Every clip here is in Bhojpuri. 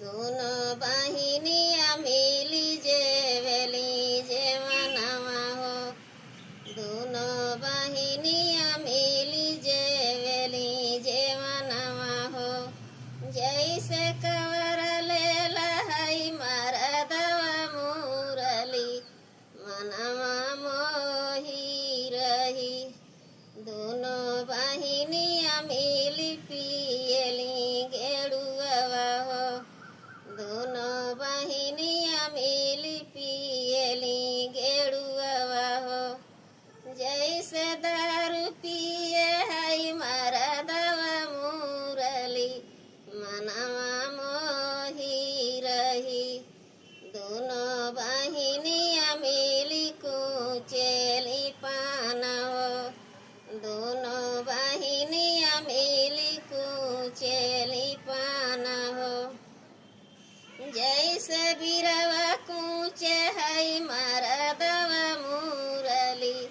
दोनों बहिनिया मिली जेवली जे मनवा हो। दोनों बहिनिया मिली जेवली जे मनवा हो। जैसे कवर ले लहई मरदवा मुरली मनवा मोही रही। दोनों बहिनिया मिली पियली गेड़ुआ हो। दोनों बहिनिया मिली पियली गेड़ुआ हो। जैसे दारू पिए हई मरदवा मुरली मनवा मोही रही। दोनों बहिनिया मिली कुचेली पान हो। दोनों बहिनिया मिली कुचेली पान हो। जैसे बिरवा कूचे हई मरदवा मुरली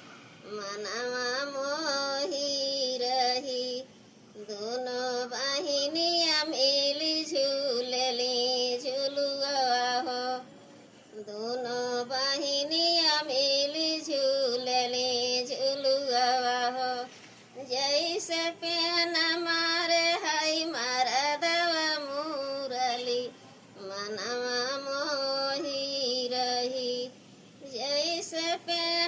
मनवा मोही रही। दोनों बहिनिया मिली झूलली झुलुआ हो। दोनों बहिनिया मिली झूलली झुलुआ हो। जैसे पेन मारे हई मरदवा मुरली मनवा मोही रही। जैसे पेन